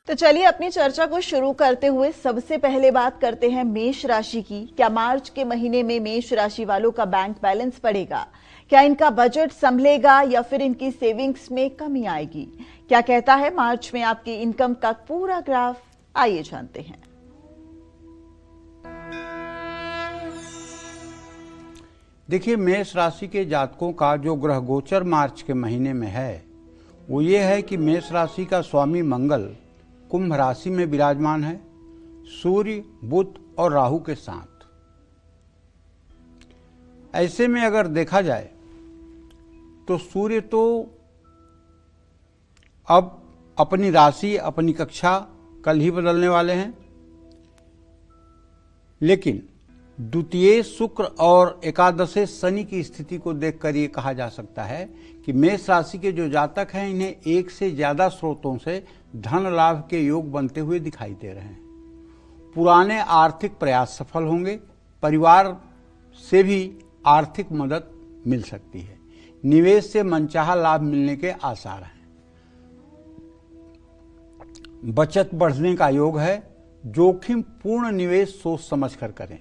तो चलिए अपनी चर्चा को शुरू करते हुए सबसे पहले बात करते हैं मेष राशि की। क्या मार्च के महीने में मेष राशि वालों का बैंक बैलेंस बढ़ेगा? क्या इनका बजट संभलेगा या फिर इनकी सेविंग्स में कमी आएगी? क्या कहता है मार्च में आपकी इनकम का पूरा ग्राफ? आइए जानते हैं। देखिए, मेष राशि के जातकों का जो ग्रह गोचर मार्च के महीने में है वो ये है कि मेष राशि का स्वामी मंगल कुंभ राशि में विराजमान है, सूर्य, बुध और राहु के साथ। ऐसे में अगर देखा जाए तो सूर्य तो अब अपनी राशि, अपनी कक्षा कल ही बदलने वाले हैं, लेकिन द्वितीय शुक्र और एकादशे शनि की स्थिति को देखकर ये कहा जा सकता है कि मेष राशि के जो जातक हैं इन्हें एक से ज्यादा स्रोतों से धन लाभ के योग बनते हुए दिखाई दे रहे हैं। पुराने आर्थिक प्रयास सफल होंगे, परिवार से भी आर्थिक मदद मिल सकती है, निवेश से मनचाहा लाभ मिलने के आसार हैं, बचत बढ़ने का योग है। जोखिम पूर्ण निवेश सोच समझ कर करें।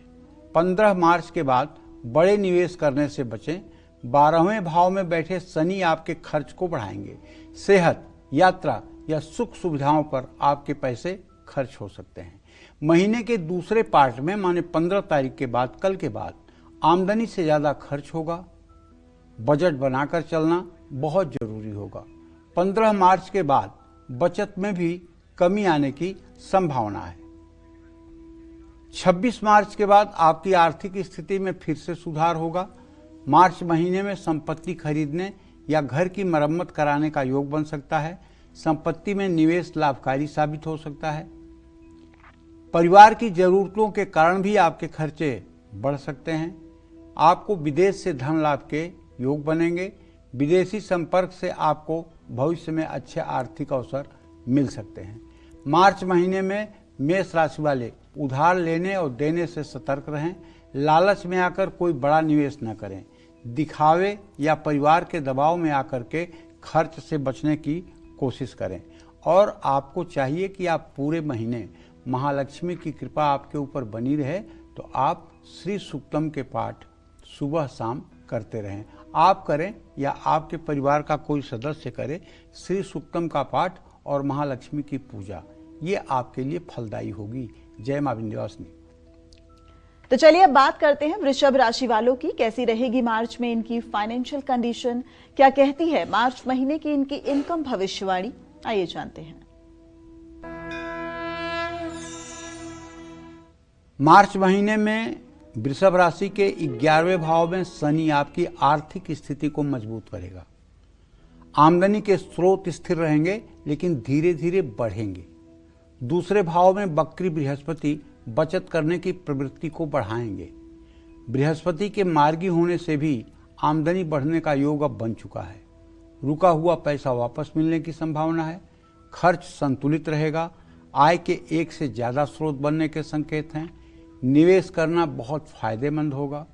15 मार्च के बाद बड़े निवेश करने से बचें। 12वें भाव में बैठे शनि आपके खर्च को बढ़ाएंगे। सेहत, यात्रा या सुख सुविधाओं पर आपके पैसे खर्च हो सकते हैं। महीने के दूसरे पार्ट में माने 15 तारीख के बाद, कल के बाद आमदनी से ज्यादा खर्च होगा। बजट बनाकर चलना बहुत जरूरी होगा। 15 मार्च के बाद बचत में भी कमी आने की संभावना है। 26 मार्च के बाद आपकी आर्थिक स्थिति में फिर से सुधार होगा। मार्च महीने में संपत्ति खरीदने या घर की मरम्मत कराने का योग बन सकता है। संपत्ति में निवेश लाभकारी साबित हो सकता है। परिवार की जरूरतों के कारण भी आपके खर्चे बढ़ सकते हैं। आपको विदेश से धन लाभ के योग बनेंगे। विदेशी संपर्क से आपको भविष्य में अच्छे आर्थिक अवसर मिल सकते हैं। मार्च महीने में मेष राशि वाले उधार लेने और देने से सतर्क रहें। लालच में आकर कोई बड़ा निवेश न करें। दिखावे या परिवार के दबाव में आकर के खर्च से बचने की कोशिश करें। और आपको चाहिए कि आप पूरे महीने महालक्ष्मी की कृपा आपके ऊपर बनी रहे तो आप श्री सूक्तम के पाठ सुबह शाम करते रहें। आप करें या आपके परिवार का कोई सदस्य करे श्री सूक्तम का पाठ और महालक्ष्मी की पूजा, ये आपके लिए फलदायी होगी। जय मां विंध्यवासिनी। तो चलिए अब बात करते हैं वृषभ राशि वालों की। कैसी रहेगी मार्च में इनकी फाइनेंशियल कंडीशन? क्या कहती है मार्च महीने की इनकी इनकम भविष्यवाणी? आइए जानते हैं। मार्च महीने में वृषभ राशि के 11वें भाव में शनि आपकी आर्थिक स्थिति को मजबूत करेगा। आमदनी के स्रोत स्थिर रहेंगे लेकिन धीरे धीरे बढ़ेंगे। दूसरे भाव में वक्री बृहस्पति बचत करने की प्रवृत्ति को बढ़ाएंगे। बृहस्पति के मार्गी होने से भी आमदनी बढ़ने का योग अब बन चुका है। रुका हुआ पैसा वापस मिलने की संभावना है। खर्च संतुलित रहेगा। आय के एक से ज्यादा स्रोत बनने के संकेत हैं। निवेश करना बहुत फायदेमंद होगा।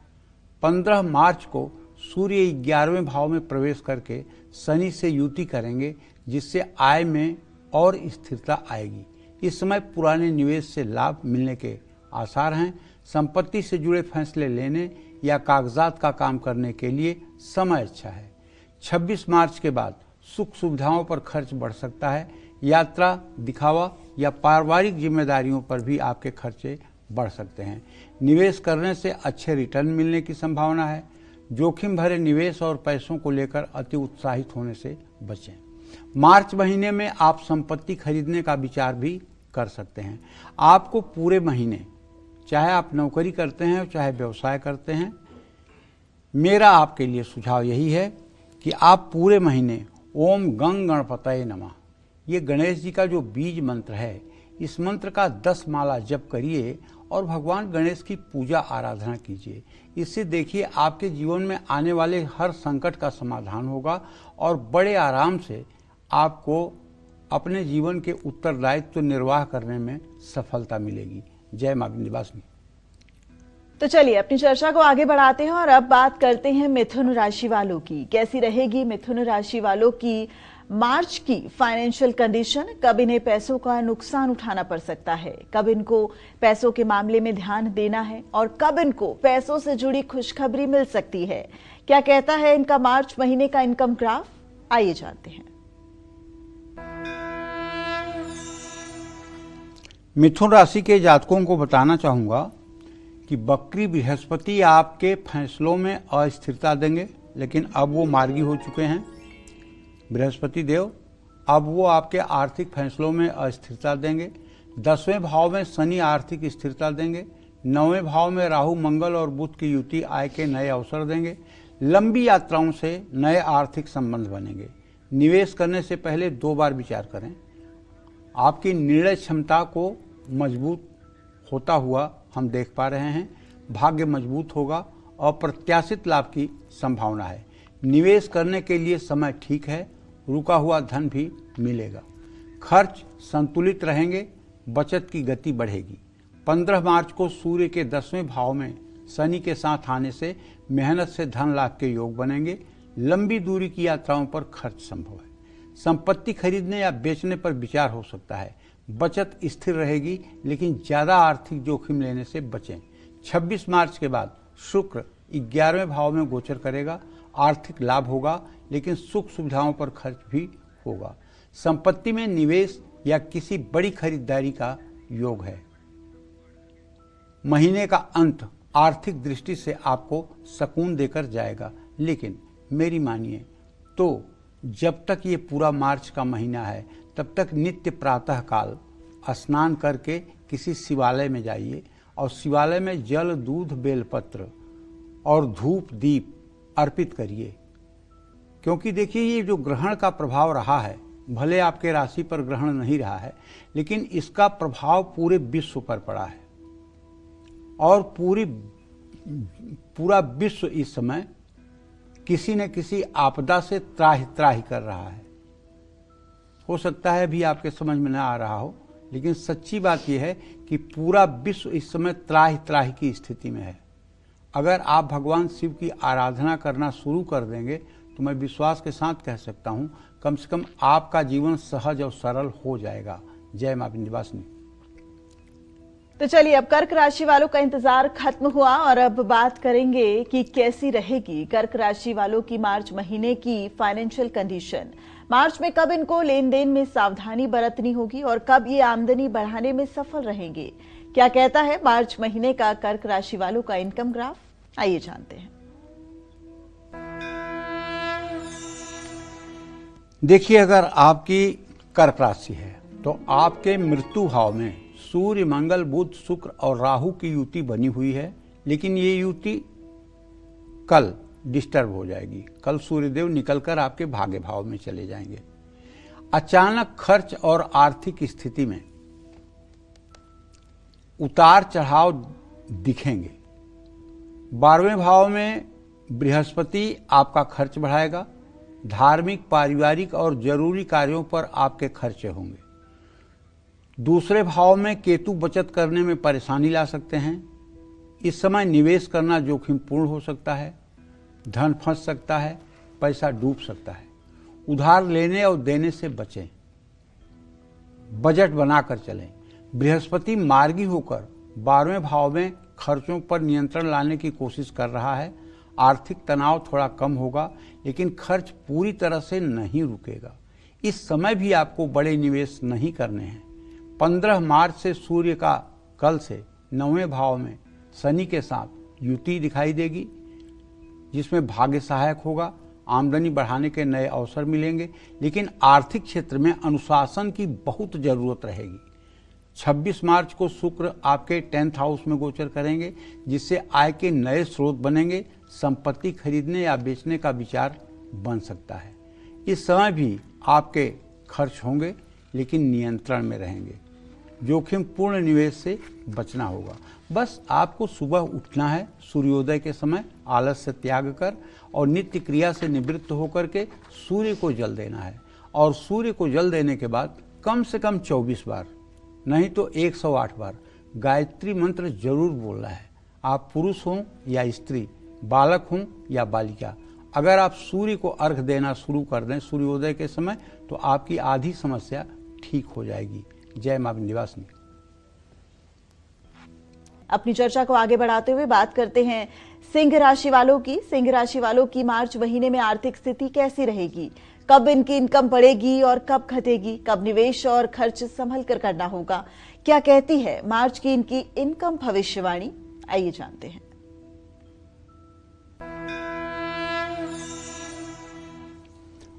15 मार्च को सूर्य 11वें भाव में प्रवेश करके शनि से युति करेंगे, जिससे आय में और स्थिरता आएगी। इस समय पुराने निवेश से लाभ मिलने के आसार हैं। संपत्ति से जुड़े फैसले लेने या कागजात का काम करने के लिए समय अच्छा है। 26 मार्च के बाद सुख सुविधाओं पर खर्च बढ़ सकता है। यात्रा, दिखावा या पारिवारिक जिम्मेदारियों पर भी आपके खर्चे बढ़ सकते हैं। निवेश करने से अच्छे रिटर्न मिलने की संभावना है। जोखिम भरे निवेश और पैसों को लेकर अति उत्साहित होने से बचें। मार्च महीने में आप संपत्ति खरीदने का विचार भी कर सकते हैं। आपको पूरे महीने, चाहे आप नौकरी करते हैं चाहे व्यवसाय करते हैं, मेरा आपके लिए सुझाव यही है कि आप पूरे महीने ओम गंग गणपतये नमः, ये गणेश जी का जो बीज मंत्र है, इस मंत्र का 10 माला जप करिए और भगवान गणेश की पूजा आराधना कीजिए। इससे देखिए आपके जीवन में आने वाले हर संकट का समाधान होगा और बड़े आराम से आपको अपने जीवन के उत्तरदायित्व निर्वाह करने में सफलता मिलेगी। जय मां विंध्यवासिनी। तो चलिए अपनी चर्चा को आगे बढ़ाते हैं और अब बात करते हैं मिथुन राशि वालों की। कैसी रहेगी मिथुन राशि वालों की मार्च की फाइनेंशियल कंडीशन, कब इन्हें पैसों का नुकसान उठाना पड़ सकता है, कब इनको पैसों के मामले में ध्यान देना है और कब इनको पैसों से जुड़ी खुशखबरी मिल सकती है। क्या कहता है इनका मार्च महीने का इनकम ग्राफ, आइए जानते हैं। मिथुन राशि के जातकों को बताना चाहूंगा कि बकरी बृहस्पति आपके फैसलों में अस्थिरता देंगे, लेकिन अब वो मार्गी हो चुके हैं। बृहस्पति देव अब वो आपके आर्थिक फैसलों में अस्थिरता देंगे। 10वें भाव में शनि आर्थिक स्थिरता देंगे। 9वें भाव में राहु मंगल और बुध की युति आय के नए अवसर देंगे। लंबी यात्राओं से नए आर्थिक संबंध बनेंगे। निवेश करने से पहले 2 बार विचार करें। आपकी निर्णय क्षमता को मजबूत होता हुआ हम देख पा रहे हैं। भाग्य मजबूत होगा। अप्रत्याशित लाभ की संभावना है। निवेश करने के लिए समय ठीक है। रुका हुआ धन भी मिलेगा। खर्च संतुलित रहेंगे। बचत की गति बढ़ेगी। 15 मार्च को सूर्य के 10वें भाव में शनि के साथ आने से मेहनत से धन लाभ के योग बनेंगे। लंबी दूरी की यात्राओं पर खर्च संभव है। संपत्ति खरीदने या बेचने पर विचार हो सकता है। बचत स्थिर रहेगी, लेकिन ज्यादा आर्थिक जोखिम लेने से बचें। 26 मार्च के बाद शुक्र 11वें भाव में गोचर करेगा। आर्थिक लाभ होगा, लेकिन सुख सुविधाओं पर खर्च भी होगा। संपत्ति में निवेश या किसी बड़ी खरीदारी का योग है। महीने का अंत आर्थिक दृष्टि से आपको सुकून देकर जाएगा, लेकिन मेरी मानिए तो जब तक ये पूरा मार्च का महीना है, तब तक नित्य प्रातः काल स्नान करके किसी शिवालय में जाइए और शिवालय में जल, दूध, बेलपत्र और धूप दीप अर्पित करिए। क्योंकि देखिए, ये जो ग्रहण का प्रभाव रहा है, भले आपके राशि पर ग्रहण नहीं रहा है, लेकिन इसका प्रभाव पूरे विश्व पर पड़ा है और पूरा विश्व इस समय किसी न किसी आपदा से त्राहि त्राहि कर रहा है। हो सकता है भी आपके समझ में न आ रहा हो, लेकिन सच्ची बात यह है कि पूरा विश्व इस समय त्राहि त्राहि की स्थिति में है। अगर आप भगवान शिव की आराधना करना शुरू कर देंगे तो मैं विश्वास के साथ कह सकता हूं, कम से कम आपका जीवन सहज और सरल हो जाएगा। जय मां विंध्यवासिनी। तो चलिए, अब कर्क राशि वालों का इंतजार खत्म हुआ और अब बात करेंगे कि कैसी रहेगी कर्क राशि वालों की मार्च महीने की फाइनेंशियल कंडीशन। मार्च में कब इनको लेन देन में सावधानी बरतनी होगी और कब ये आमदनी बढ़ाने में सफल रहेंगे। क्या कहता है मार्च महीने का कर्क राशि वालों का इनकम ग्राफ, आइए जानते हैं। देखिए, अगर आपकी कर्क राशि है तो आपके मृत्यु भाव में सूर्य, मंगल, बुध, शुक्र और राहु की युति बनी हुई है, लेकिन ये युति कल डिस्टर्ब हो जाएगी। कल सूर्यदेव निकलकर आपके भाग्य भाव में चले जाएंगे। अचानक खर्च और आर्थिक स्थिति में उतार चढ़ाव दिखेंगे। 12वें भाव में बृहस्पति आपका खर्च बढ़ाएगा। धार्मिक, पारिवारिक और जरूरी कार्यों पर आपके खर्चे होंगे। दूसरे भाव में केतु बचत करने में परेशानी ला सकते हैं। इस समय निवेश करना जोखिमपूर्ण हो सकता है। धन फंस सकता है, पैसा डूब सकता है। उधार लेने और देने से बचें। बजट बनाकर चलें। बृहस्पति मार्गी होकर 12वें भाव में खर्चों पर नियंत्रण लाने की कोशिश कर रहा है। आर्थिक तनाव थोड़ा कम होगा, लेकिन खर्च पूरी तरह से नहीं रुकेगा। इस समय भी आपको बड़े निवेश नहीं करने हैं। 15 मार्च से सूर्य का कल से 9वें भाव में शनि के साथ युति दिखाई देगी, जिसमें भाग्य सहायक होगा। आमदनी बढ़ाने के नए अवसर मिलेंगे, लेकिन आर्थिक क्षेत्र में अनुशासन की बहुत जरूरत रहेगी। 26 मार्च को शुक्र आपके 10th हाउस में गोचर करेंगे, जिससे आय के नए स्रोत बनेंगे। संपत्ति खरीदने या बेचने का विचार बन सकता है। इस समय भी आपके खर्च होंगे, लेकिन नियंत्रण में रहेंगे। जोखिम पूर्ण निवेश से बचना होगा। बस आपको सुबह उठना है, सूर्योदय के समय आलस से त्याग कर और नित्य क्रिया से निवृत्त होकर के सूर्य को जल देना है। और सूर्य को जल देने के बाद कम से कम 24 बार, नहीं तो 108 बार गायत्री मंत्र जरूर बोलना है। आप पुरुष हों या स्त्री, बालक हों या बालिका, अगर आप सूर्य को अर्घ देना शुरू कर दें सूर्योदय के समय, तो आपकी आधी समस्या ठीक हो जाएगी। जय मां विंध्यवासिनी। अपनी चर्चा को आगे बढ़ाते हुए बात करते हैं सिंह राशि वालों की। सिंह राशि वालों की मार्च महीने में आर्थिक स्थिति कैसी रहेगी? कब इनकी इनकम बढ़ेगी और कब घटेगी? कब निवेश और खर्च संभल कर करना होगा? क्या कहती है मार्च की इनकी इनकम भविष्यवाणी? आइए जानते हैं।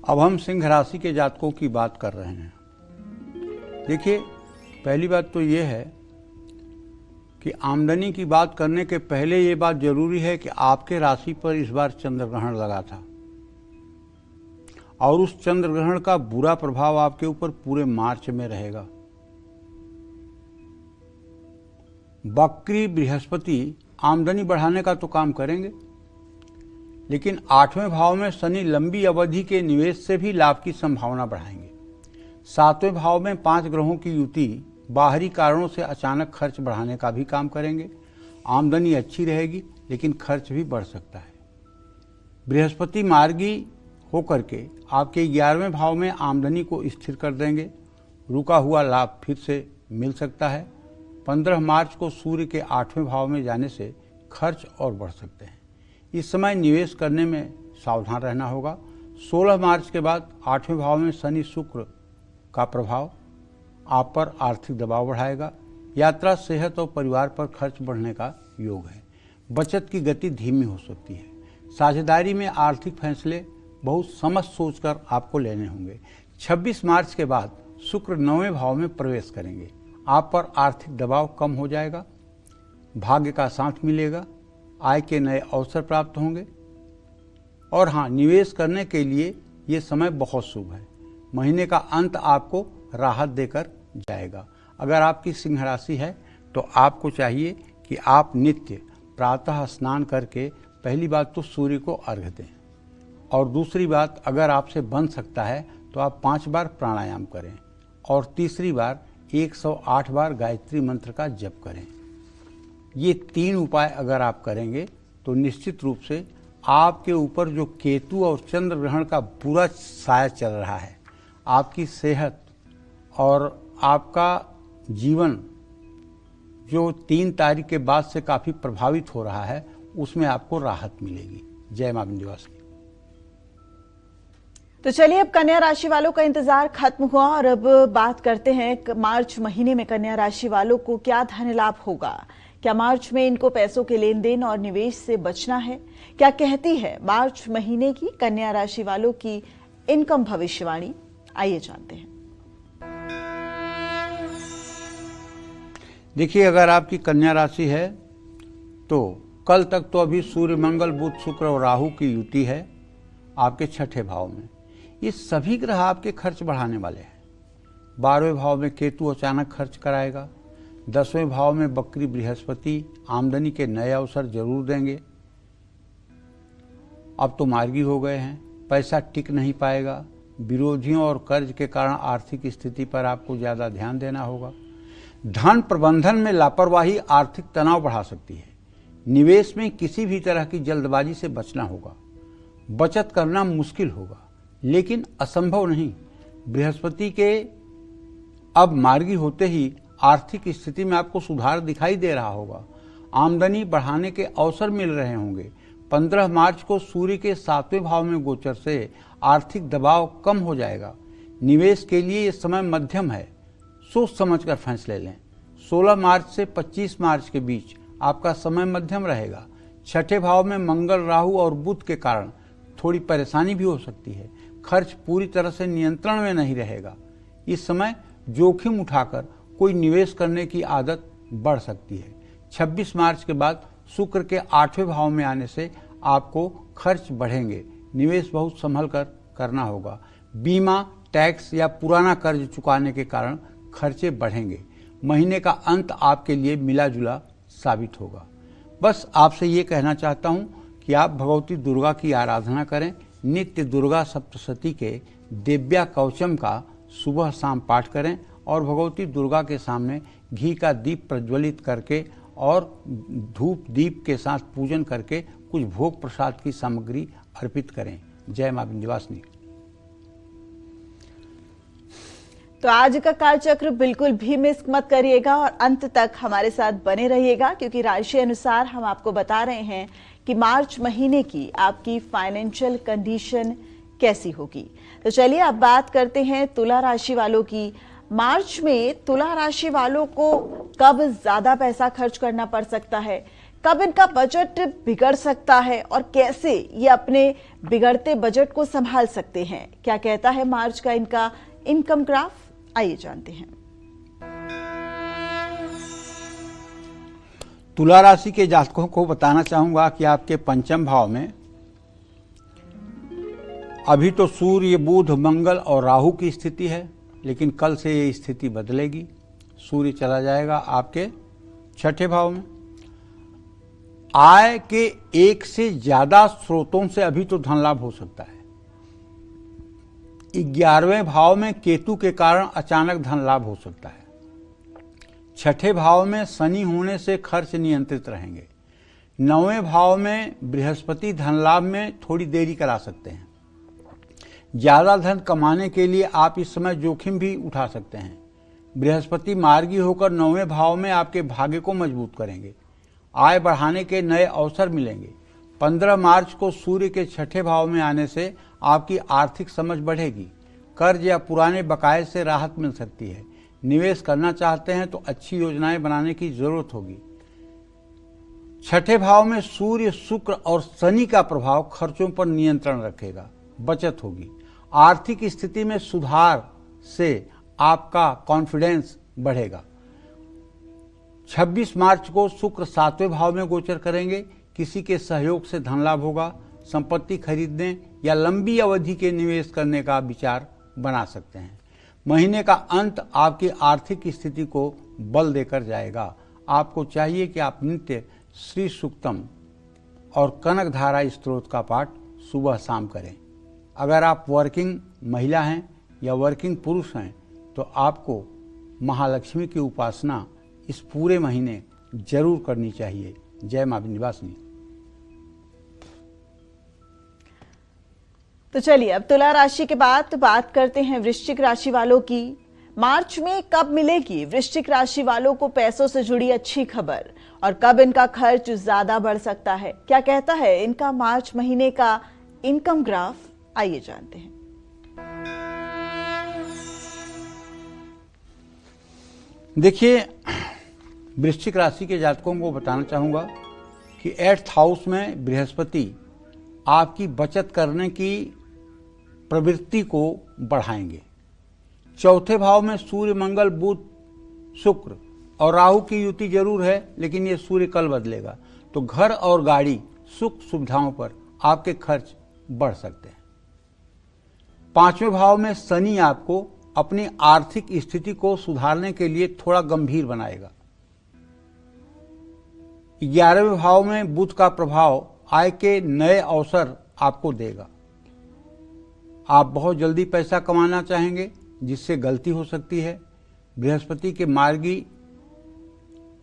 अब हम सिंह राशि के जातकों की बात कर रहे हैं। देखिए, पहली बात तो यह है कि आमदनी की बात करने के पहले ये बात जरूरी है कि आपके राशि पर इस बार चंद्र ग्रहण लगा था और उस चंद्र ग्रहण का बुरा प्रभाव आपके ऊपर पूरे मार्च में रहेगा। वक्री बृहस्पति आमदनी बढ़ाने का तो काम करेंगे, लेकिन 8वें भाव में शनि लंबी अवधि के निवेश से भी लाभ की संभावना बढ़ाएंगे। 7वें भाव में 5 ग्रहों की युति बाहरी कारणों से अचानक खर्च बढ़ाने का भी काम करेंगे। आमदनी अच्छी रहेगी, लेकिन खर्च भी बढ़ सकता है। बृहस्पति मार्गी होकर के आपके 11वें भाव में आमदनी को स्थिर कर देंगे। रुका हुआ लाभ फिर से मिल सकता है। 15 मार्च को सूर्य के 8वें भाव में जाने से खर्च और बढ़ सकते हैं। इस समय निवेश करने में सावधान रहना होगा। 16 मार्च के बाद 8वें भाव में शनि शुक्र का प्रभाव आप पर आर्थिक दबाव बढ़ाएगा। यात्रा, सेहत और परिवार पर खर्च बढ़ने का योग है। बचत की गति धीमी हो सकती है। साझेदारी में आर्थिक फैसले बहुत समझ सोचकर आपको लेने होंगे। 26 मार्च के बाद शुक्र 9वें भाव में प्रवेश करेंगे। आप पर आर्थिक दबाव कम हो जाएगा। भाग्य का साथ मिलेगा। आय के नए अवसर प्राप्त होंगे। और हाँ, निवेश करने के लिए ये समय बहुत शुभ है। महीने का अंत आपको राहत देकर जाएगा। अगर आपकी सिंह राशि है तो आपको चाहिए कि आप नित्य प्रातः स्नान करके पहली बात तो सूर्य को अर्घ दें, और दूसरी बात, अगर आपसे बन सकता है तो आप 5 बार प्राणायाम करें, और तीसरी बार 108 बार गायत्री मंत्र का जप करें। ये 3 उपाय अगर आप करेंगे तो निश्चित रूप से आपके ऊपर जो केतु और चंद्र ग्रहण का बुरा साया चल रहा है, आपकी सेहत और आपका जीवन जो 3 तारीख के बाद से काफ़ी प्रभावित हो रहा है, उसमें आपको राहत मिलेगी। जय मां विंध्यवासिनी। तो चलिए, अब कन्या राशि वालों का इंतजार खत्म हुआ और अब बात करते हैं मार्च महीने में कन्या राशि वालों को क्या धन लाभ होगा। क्या मार्च में इनको पैसों के लेन देन और निवेश से बचना है? क्या कहती है मार्च महीने की कन्या राशि वालों की इनकम भविष्यवाणी? आइए जानते हैं। देखिए, अगर आपकी कन्या राशि है तो कल तक तो अभी सूर्य, मंगल, बुध, शुक्र और राहु की युति है आपके 6ठे भाव में। ये सभी ग्रह आपके खर्च बढ़ाने वाले हैं। 12वें भाव में केतु अचानक खर्च कराएगा। 10वें भाव में वक्री बृहस्पति आमदनी के नए अवसर जरूर देंगे। अब तो मार्गी हो गए हैं, पैसा टिक नहीं पाएगा। विरोधियों और कर्ज के कारण आर्थिक स्थिति पर आपको ज़्यादा ध्यान देना होगा। धन प्रबंधन में लापरवाही आर्थिक तनाव बढ़ा सकती है। निवेश में किसी भी तरह की जल्दबाजी से बचना होगा। बचत करना मुश्किल होगा, लेकिन असंभव नहीं। बृहस्पति के अब मार्गी होते ही आर्थिक स्थिति में आपको सुधार दिखाई दे रहा होगा। आमदनी बढ़ाने के अवसर मिल रहे होंगे। 15 मार्च को सूर्य के 7वें भाव में गोचर से आर्थिक दबाव कम हो जाएगा। निवेश के लिए ये समय मध्यम है, सोच समझकर फैसले लें। 16 मार्च से 25 मार्च के बीच आपका समय मध्यम रहेगा। 6ठे भाव में मंगल, राहु और बुध के कारण थोड़ी परेशानी भी हो सकती है। खर्च पूरी तरह से नियंत्रण में नहीं रहेगा। इस समय जोखिम उठाकर कोई निवेश करने की आदत बढ़ सकती है। 26 मार्च के बाद शुक्र के 8वें भाव में आने से आपको खर्च बढ़ेंगे। निवेश बहुत संभल कर करना होगा। बीमा, टैक्स या पुराना कर्ज चुकाने के कारण खर्चे बढ़ेंगे। महीने का अंत आपके लिए मिला जुला साबित होगा। बस आपसे ये कहना चाहता हूँ कि आप भगवती दुर्गा की आराधना करें। नित्य दुर्गा सप्तशती के दिव्या कवचम का सुबह शाम पाठ करें और भगवती दुर्गा के सामने घी का दीप प्रज्वलित करके और धूप दीप के साथ पूजन करके कुछ भोग प्रसाद की सामग्री अर्पित करें। जय मां विंध्यवासिनी। तो आज का कालचक्र बिल्कुल भी मिस मत करिएगा और अंत तक हमारे साथ बने रहिएगा, क्योंकि राशि अनुसार हम आपको बता रहे हैं कि मार्च महीने की आपकी फाइनेंशियल कंडीशन कैसी होगी। तो चलिए अब बात करते हैं तुला राशि वालों की। मार्च में तुला राशि वालों को कब ज्यादा पैसा खर्च करना पड़ सकता है, कब इनका बजट बिगड़ सकता है और कैसे ये अपने बिगड़ते बजट को संभाल सकते हैं, क्या कहता है मार्च का इनका इनकम ग्राफ, आइए जानते हैं। तुला राशि के जातकों को बताना चाहूंगा कि आपके पंचम भाव में अभी तो सूर्य, बुध, मंगल और राहु की स्थिति है, लेकिन कल से ये स्थिति बदलेगी। सूर्य चला जाएगा आपके छठे भाव में। आय के एक से ज्यादा स्रोतों से अभी तो धन लाभ हो सकता है। 11वें भाव में केतु के कारण अचानक धन लाभ हो सकता है। छठे भाव में शनि होने से खर्च नियंत्रित रहेंगे। 9वें भाव में बृहस्पति धन लाभ में थोड़ी देरी करा सकते हैं। ज्यादा धन कमाने के लिए आप इस समय जोखिम भी उठा सकते हैं। बृहस्पति मार्गी होकर 9वें भाव में आपके भाग्य को मजबूत करेंगे। आय बढ़ाने के नए अवसर मिलेंगे। 15 मार्च को सूर्य के छठे भाव में आने से आपकी आर्थिक समझ बढ़ेगी। कर्ज या पुराने बकाये से राहत मिल सकती है। निवेश करना चाहते हैं तो अच्छी योजनाएं बनाने की जरूरत होगी। छठे भाव में सूर्य, शुक्र और शनि का प्रभाव खर्चों पर नियंत्रण रखेगा, बचत होगी। आर्थिक स्थिति में सुधार से आपका कॉन्फिडेंस बढ़ेगा। 26 मार्च को शुक्र 7वें भाव में गोचर करेंगे। किसी के सहयोग से धन लाभ होगा। संपत्ति खरीदने या लंबी अवधि के निवेश करने का विचार बना सकते हैं। महीने का अंत आपकी आर्थिक स्थिति को बल देकर जाएगा। आपको चाहिए कि आप नित्य श्री सूक्तम और कनक धारा स्त्रोत का पाठ सुबह शाम करें। अगर आप वर्किंग महिला हैं या वर्किंग पुरुष हैं तो आपको महालक्ष्मी की उपासना इस पूरे महीने जरूर करनी चाहिए। जय मां विंध्यवासिनी। तो चलिए अब तुला राशि के बाद बात करते हैं वृश्चिक राशि वालों की। मार्च में कब मिलेगी वृश्चिक राशि वालों को पैसों से जुड़ी अच्छी खबर और कब इनका खर्च ज्यादा बढ़ सकता है, क्या कहता है इनका मार्च महीने का इनकम ग्राफ, आइए जानते हैं। देखिए, वृश्चिक राशि के जातकों को बताना चाहूंगा कि 8th हाउस में बृहस्पति आपकी बचत करने की प्रवृत्ति को बढ़ाएंगे। चौथे भाव में सूर्य, मंगल, बुध, शुक्र और राहु की युति जरूर है, लेकिन ये सूर्य कल बदलेगा, तो घर और गाड़ी, सुख सुविधाओं पर आपके खर्च बढ़ सकते हैं। 5वें भाव में शनि आपको अपनी आर्थिक स्थिति को सुधारने के लिए थोड़ा गंभीर बनाएगा। 11वें भाव में बुध का प्रभाव आय के नए अवसर आपको देगा। आप बहुत जल्दी पैसा कमाना चाहेंगे, जिससे गलती हो सकती है। बृहस्पति के मार्गी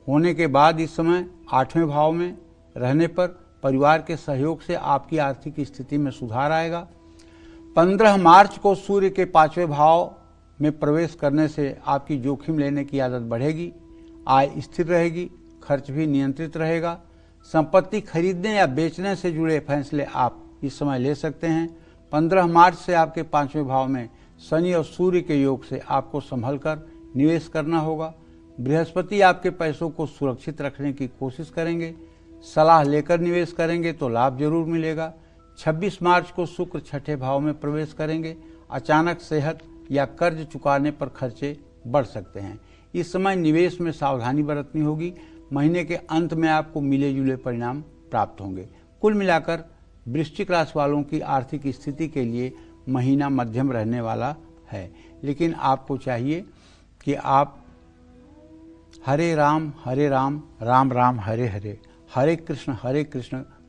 होने के बाद इस समय 8वें भाव में रहने पर परिवार के सहयोग से आपकी आर्थिक स्थिति में सुधार आएगा। 15 मार्च को सूर्य के 5वें भाव में प्रवेश करने से आपकी जोखिम लेने की आदत बढ़ेगी। आय स्थिर रहेगी, खर्च भी नियंत्रित रहेगा। संपत्ति खरीदने या बेचने से जुड़े फैसले आप इस समय ले सकते हैं। 15 मार्च से आपके 5वें भाव में शनि और सूर्य के योग से आपको संभल कर निवेश करना होगा। बृहस्पति आपके पैसों को सुरक्षित रखने की कोशिश करेंगे। सलाह लेकर निवेश करेंगे तो लाभ जरूर मिलेगा। 26 मार्च को शुक्र छठे भाव में प्रवेश करेंगे। अचानक सेहत या कर्ज चुकाने पर खर्चे बढ़ सकते हैं। इस समय निवेश में सावधानी बरतनी होगी। महीने के अंत में आपको मिले जुले परिणाम प्राप्त होंगे। कुल मिलाकर वृश्चिक राशि वालों की आर्थिक स्थिति के लिए महीना मध्यम रहने वाला है, लेकिन आपको चाहिए कि आप हरे राम राम राम हरे हरे, हरे कृष्ण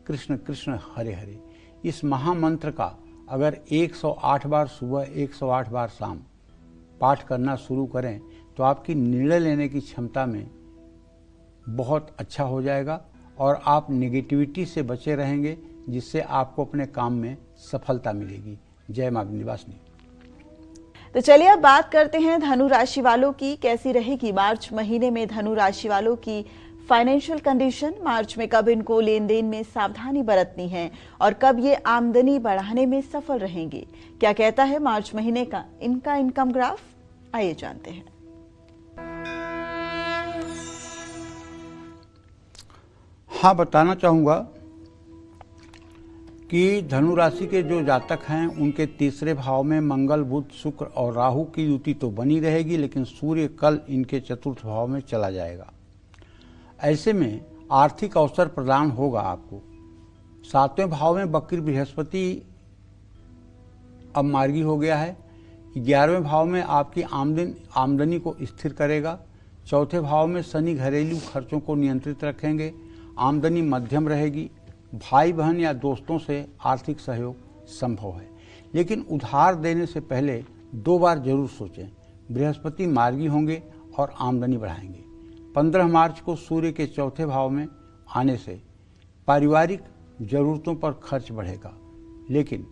कृष्ण कृष्ण हरे हरे, इस महामंत्र का अगर 108 बार सुबह 108 बार शाम पाठ करना शुरू करें तो आपकी निर्णय लेने की क्षमता में बहुत अच्छा हो जाएगा और आप नेगेटिविटी से बचे रहेंगे, जिससे आपको अपने काम में सफलता मिलेगी। जय मां विंध्यवासिनी। तो चलिए अब बात करते हैं धनु राशि वालों की। कैसी रहेगी मार्च महीने में धनु राशि वालों की फाइनेंशियल कंडीशन। मार्च में कब इनको लेन देन में सावधानी बरतनी है और कब ये आमदनी बढ़ाने में सफल रहेंगे। क्या कहता है मार्च महीने का इनका इनकम ग्राफ, आइए जानते हैं। हाँ, बताना चाहूंगा कि धनु राशि के जो जातक हैं उनके तीसरे भाव में मंगल, बुध, शुक्र और राहु की युति तो बनी रहेगी, लेकिन सूर्य कल इनके चतुर्थ भाव में चला जाएगा। ऐसे में आर्थिक अवसर प्रदान होगा आपको। सातवें भाव में वक्री बृहस्पति अब मार्गी हो गया है। 11वें भाव में आपकी आमदनी को स्थिर करेगा। चौथे भाव में शनि घरेलू खर्चों को नियंत्रित रखेंगे। आमदनी मध्यम रहेगी। भाई बहन या दोस्तों से आर्थिक सहयोग संभव है, लेकिन उधार देने से पहले 2 बार जरूर सोचें। बृहस्पति मार्गी होंगे और आमदनी बढ़ाएंगे। 15 मार्च को सूर्य के चौथे भाव में आने से पारिवारिक जरूरतों पर खर्च बढ़ेगा, लेकिन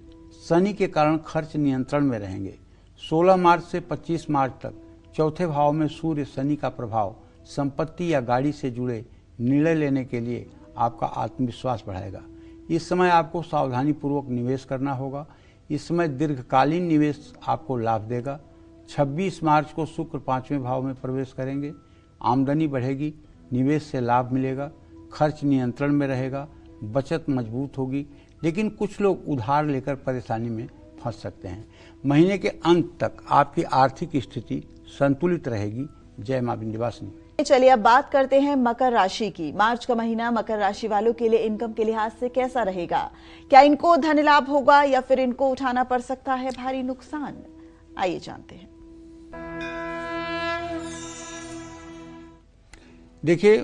शनि के कारण खर्च नियंत्रण में रहेंगे। 16 मार्च से 25 मार्च तक चौथे भाव में सूर्य शनि का प्रभाव संपत्ति या गाड़ी से जुड़े निर्णय लेने के लिए आपका आत्मविश्वास बढ़ाएगा। इस समय आपको सावधानी पूर्वक निवेश करना होगा। इस समय दीर्घकालीन निवेश आपको लाभ देगा। 26 मार्च को शुक्र 5वें भाव में प्रवेश करेंगे। आमदनी बढ़ेगी, निवेश से लाभ मिलेगा, खर्च नियंत्रण में रहेगा, बचत मजबूत होगी, लेकिन कुछ लोग उधार लेकर परेशानी में फंस सकते हैं। महीने के अंत तक आपकी आर्थिक स्थिति संतुलित रहेगी। जय मां विंध्यवासिनी। चलिए अब बात करते हैं मकर राशि की। मार्च का महीना मकर राशि वालों के लिए इनकम के लिहाज से कैसा रहेगा। क्या इनको धन लाभ होगा या फिर इनको उठाना पड़ सकता है भारी नुकसान, आइए जानते हैं। देखिए,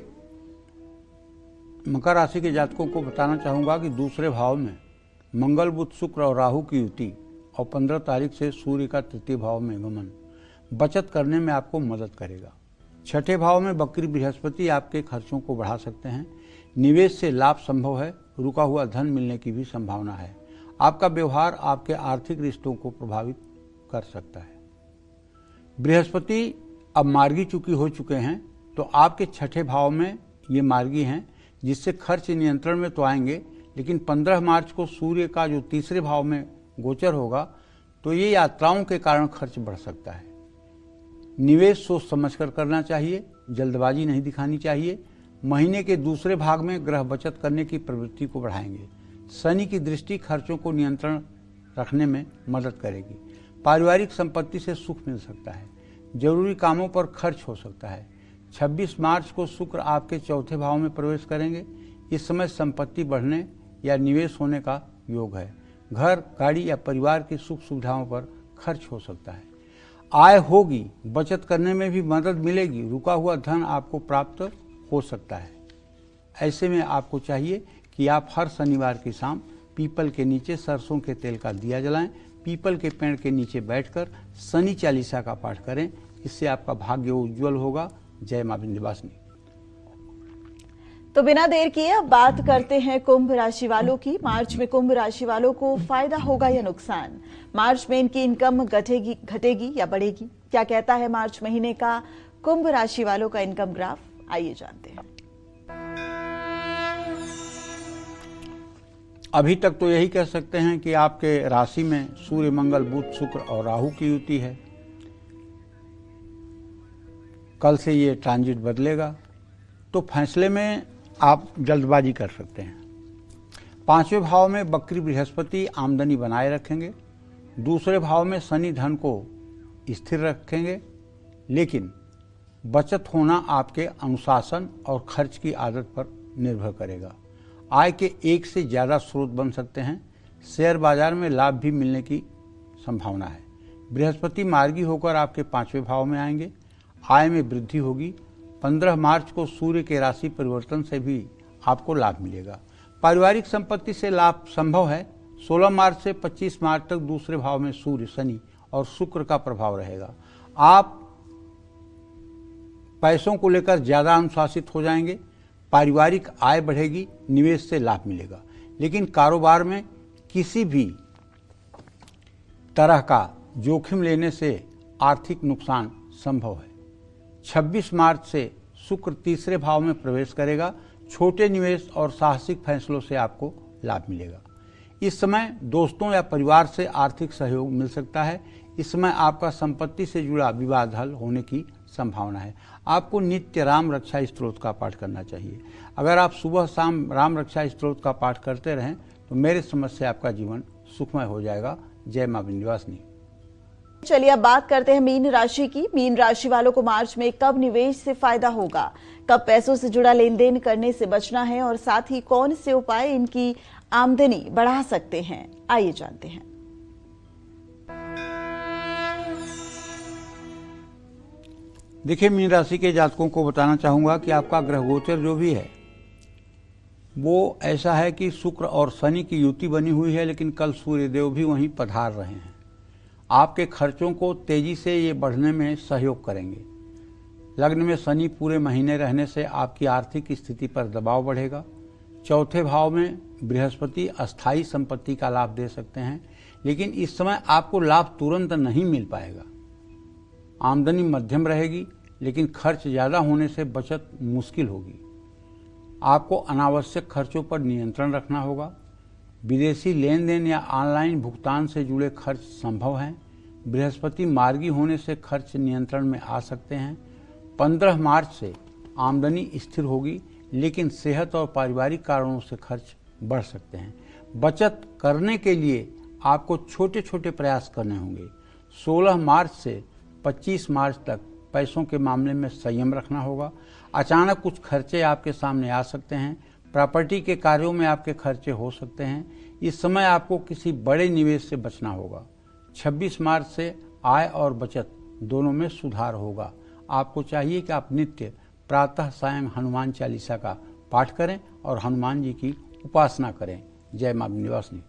मकर राशि के जातकों को बताना चाहूंगा कि दूसरे भाव में मंगल, बुध, शुक्र और राहु की युति और 15 तारीख से सूर्य का तृतीय भाव में गमन बचत करने में आपको मदद करेगा। छठे भाव में वक्री बृहस्पति आपके खर्चों को बढ़ा सकते हैं। निवेश से लाभ संभव है। रुका हुआ धन मिलने की भी संभावना है। आपका व्यवहार आपके आर्थिक रिश्तों को प्रभावित कर सकता है। बृहस्पति अब मार्गी हो चुके हैं, तो आपके छठे भाव में ये मार्गी हैं, जिससे खर्च नियंत्रण में तो आएंगे, लेकिन 15 मार्च को सूर्य का जो तीसरे भाव में गोचर होगा, तो ये यात्राओं के कारण खर्च बढ़ सकता है। निवेश सोच समझकर करना चाहिए, जल्दबाजी नहीं दिखानी चाहिए। महीने के दूसरे भाग में ग्रह बचत करने की प्रवृत्ति को बढ़ाएंगे। शनि की दृष्टि खर्चों को नियंत्रण रखने में मदद करेगी। पारिवारिक संपत्ति से सुख मिल सकता है। जरूरी कामों पर खर्च हो सकता है। 26 मार्च को शुक्र आपके चौथे भाव में प्रवेश करेंगे। इस समय संपत्ति बढ़ने या निवेश होने का योग है। घर, गाड़ी या परिवार की सुख सुविधाओं पर खर्च हो सकता है। आय होगी, बचत करने में भी मदद मिलेगी। रुका हुआ धन आपको प्राप्त हो सकता है। ऐसे में आपको चाहिए कि आप हर शनिवार की शाम पीपल के नीचे सरसों के तेल का दिया जलाएं। पीपल के पेड़ के नीचे बैठकर शनि चालीसा का पाठ करें। इससे आपका भाग्य उज्जवल होगा। जय मां विंध्यवासिनी। तो बिना देर किए अब बात करते हैं कुंभ राशि वालों की। मार्च में कुंभ राशि वालों को फायदा होगा या नुकसान। मार्च में इनकी इनकम घटेगी या बढ़ेगी। क्या कहता है मार्च महीने का कुंभ राशि वालों का इनकम ग्राफ, आइए जानते हैं। अभी तक तो यही कह सकते हैं कि आपके राशि में सूर्य, मंगल, बुध, शुक्र और राहु की युति है। कल से ये ट्रांजिट बदलेगा, तो फैसले में आप जल्दबाजी कर सकते हैं। 5वें भाव में वक्री बृहस्पति आमदनी बनाए रखेंगे। दूसरे भाव में शनि धन को स्थिर रखेंगे, लेकिन बचत होना आपके अनुशासन और खर्च की आदत पर निर्भर करेगा। आय के एक से ज़्यादा स्रोत बन सकते हैं। शेयर बाजार में लाभ भी मिलने की संभावना है। बृहस्पति मार्गी होकर आपके 5वें भाव में आएंगे। आय में वृद्धि होगी। 15 मार्च को सूर्य के राशि परिवर्तन से भी आपको लाभ मिलेगा। पारिवारिक संपत्ति से लाभ संभव है। 16 मार्च से 25 मार्च तक दूसरे भाव में सूर्य, शनि और शुक्र का प्रभाव रहेगा। आप पैसों को लेकर ज्यादा अनुशासित हो जाएंगे। पारिवारिक आय बढ़ेगी, निवेश से लाभ मिलेगा। लेकिन कारोबार में किसी भी तरह का जोखिम लेने से आर्थिक नुकसान संभव है। 26 मार्च से शुक्र तीसरे भाव में प्रवेश करेगा। छोटे निवेश और साहसिक फैसलों से आपको लाभ मिलेगा। इस समय दोस्तों या परिवार से आर्थिक सहयोग मिल सकता है। इस समय आपका संपत्ति से जुड़ा विवाद हल होने की संभावना है। आपको नित्य राम रक्षा स्तोत्र का पाठ करना चाहिए। अगर आप सुबह शाम राम रक्षा स्तोत्र का पाठ करते रहें तो मेरे समझ से आपका जीवन सुखमय हो जाएगा। जय मां विंध्यवासिनी। चलिए अब बात करते हैं मीन राशि की। मीन राशि वालों को मार्च में कब निवेश से फायदा होगा, कब पैसों से जुड़ा लेन देन करने से बचना है और साथ ही कौन से उपाय इनकी आमदनी बढ़ा सकते हैं, आइए जानते हैं। देखिए, मीन राशि के जातकों को बताना चाहूंगा कि आपका ग्रह गोचर जो भी है वो ऐसा है कि शुक्र और शनि की युति बनी हुई है, लेकिन कल सूर्यदेव भी वहीं पधार रहे हैं। आपके खर्चों को तेजी से ये बढ़ने में सहयोग करेंगे। लग्न में शनि पूरे महीने रहने से आपकी आर्थिक स्थिति पर दबाव बढ़ेगा। चौथे भाव में बृहस्पति अस्थायी संपत्ति का लाभ दे सकते हैं, लेकिन इस समय आपको लाभ तुरंत नहीं मिल पाएगा। आमदनी मध्यम रहेगी, लेकिन खर्च ज़्यादा होने से बचत मुश्किल होगी। आपको अनावश्यक खर्चों पर नियंत्रण रखना होगा। विदेशी लेन देन या ऑनलाइन भुगतान से जुड़े खर्च संभव हैं। बृहस्पति मार्गी होने से खर्च नियंत्रण में आ सकते हैं। 15 मार्च से आमदनी स्थिर होगी, लेकिन सेहत और पारिवारिक कारणों से खर्च बढ़ सकते हैं। बचत करने के लिए आपको छोटे छोटे प्रयास करने होंगे। 16 मार्च से 25 मार्च तक पैसों के मामले में संयम रखना होगा। अचानक कुछ खर्चे आपके सामने आ सकते हैं। प्रॉपर्टी के कार्यों में आपके खर्चे हो सकते हैं। इस समय आपको किसी बड़े निवेश से बचना होगा। 26 मार्च से आय और बचत दोनों में सुधार होगा। आपको चाहिए कि आप नित्य प्रातः सायं हनुमान चालीसा का पाठ करें और हनुमान जी की उपासना करें। जय मां विंध्यवासिनी।